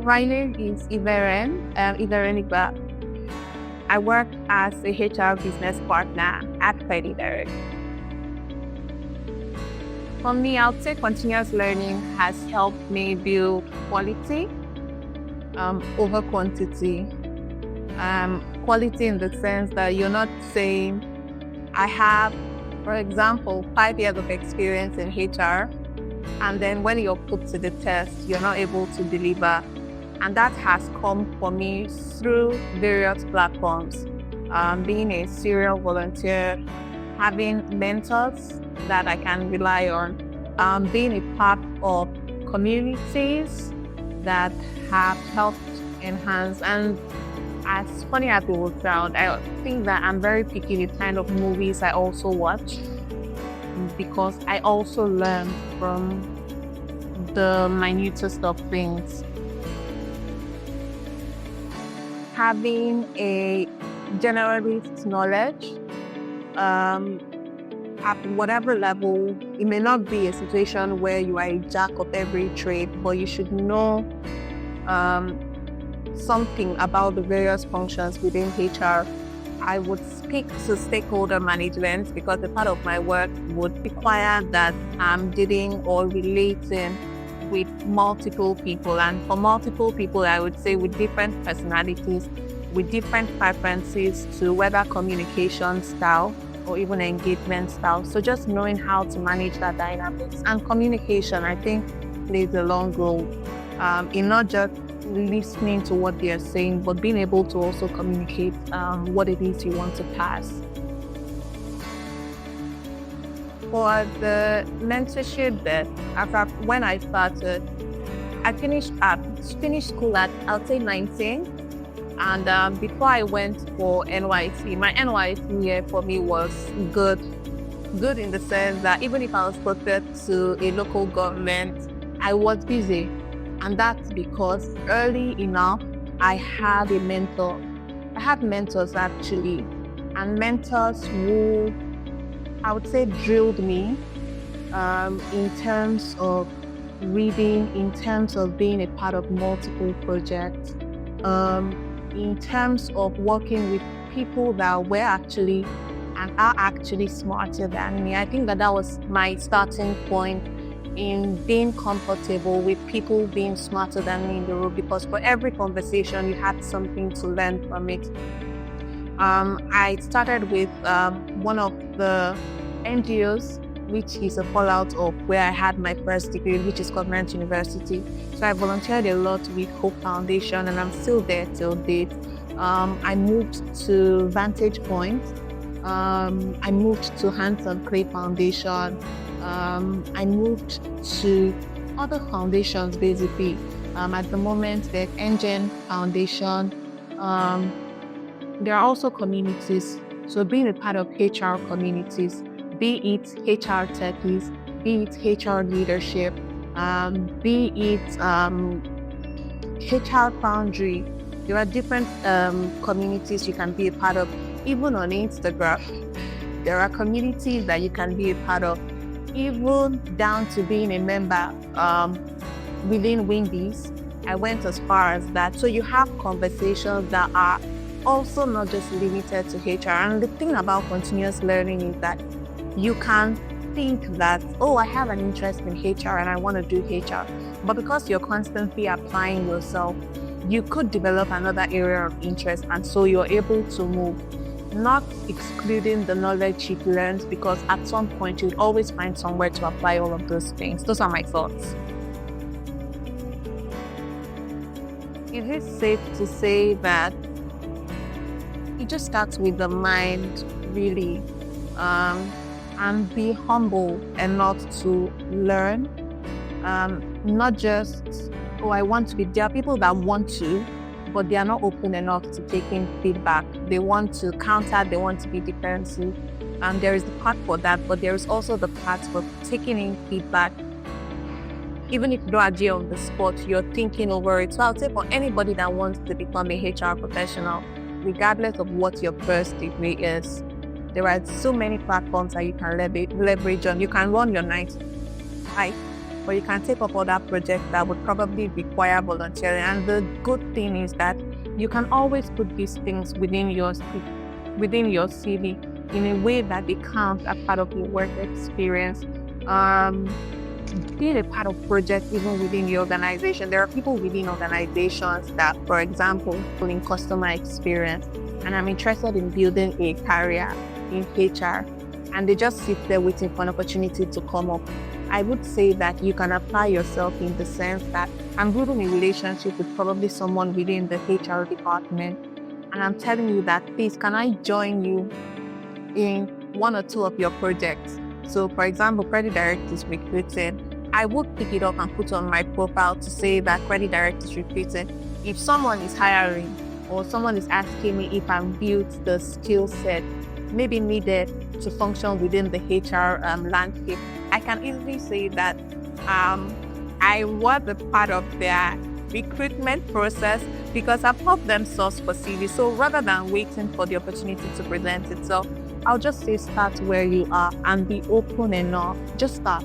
My name is Iveren Igba. I work as a HR business partner at Iveren. For me, I would say continuous learning has helped me build quality over quantity. Quality in the sense that you're not saying, I have, for example, 5 years of experience in HR, and then when you're put to the test, you're not able to deliver. And that has come for me through various platforms, being a serial volunteer, having mentors that I can rely on, being a part of communities that have helped enhance. And as funny as it will sound, I think that I'm very picky with kind of movies I also watch, because I also learn from the minutest of things. Having a generalist knowledge at whatever level, it may not be a situation where you are a jack of every trade, but you should know something about the various functions within HR. I would speak to stakeholder management because a part of my work would require that I'm dealing or relating with multiple people. And for multiple people, I would say with different personalities, with different preferences to whether communication style or even engagement style. So just knowing how to manage that dynamics and communication, I think, plays a long role in not just listening to what they are saying, but being able to also communicate what it is you want to pass. For the mentorship bit, when I started, I finished school at, I'll say 19. And before I went for NYC, my NYC year for me was good in the sense that even if I was posted to a local government, I was busy. And that's because early enough, I had a mentor. I had mentors actually, and mentors who, I would say, drilled me in terms of reading, in terms of being a part of multiple projects, in terms of working with people that were actually and are actually smarter than me. I think that was my starting point in being comfortable with people being smarter than me in the room, because for every conversation you had something to learn from it. I started with one of the NGOs, which is a fallout of where I had my first degree, which is Government University. So I volunteered a lot with Hope Foundation, and I'm still there till date. I moved to Vantage Point. I moved to Hands on Clay Foundation. I moved to other foundations basically. At the moment, there's Engine Foundation. There are also communities. So being a part of HR communities, be it HR techies, be it HR leadership, be it HR Foundry. There are different communities you can be a part of. Even on Instagram, there are communities that you can be a part of, even down to being a member within Wendy's. I went as far as that. So you have conversations that are also not just limited to HR. And the thing about continuous learning is that you can think that, oh, I have an interest in HR and I want to do HR. But because you're constantly applying yourself, you could develop another area of interest, and so you're able to move. Not excluding the knowledge you've learned, because at some point you'd always find somewhere to apply all of those things. Those are my thoughts. Is it safe to say that it just starts with the mind, really, and be humble enough to learn, not just, oh, I want to be. There are people that want to, but they are not open enough to taking feedback. They want to counter, they want to be defensive. And there is the part for that, but there is also the part for taking in feedback. Even if you don't agree on the spot, you're thinking over it. So I'll say for anybody that wants to become a HR professional, regardless of what your first degree is, there are so many platforms that you can leverage on. You can run your 9 to 5 or you can take up other projects that would probably require volunteering. And the good thing is that you can always put these things within your CV in a way that they count as part of your work experience. Being a part of projects even within the organization. There are people within organizations that, for example, in customer experience, and I'm interested in building a career in HR, and they just sit there waiting for an opportunity to come up. I would say that you can apply yourself in the sense that I'm building a relationship with probably someone within the HR department, and I'm telling you that, please, can I join you in one or two of your projects? So, for example, Credit Direct is recruiting. I would pick it up and put on my profile to say that Credit Direct is recruiting. If someone is hiring or someone is asking me if I'm built the skill set maybe needed to function within the HR landscape, I can easily say that I was a part of their recruitment process because I've helped them source for CV. So rather than waiting for the opportunity to present itself, I'll just say start where you are and be open enough. Just start.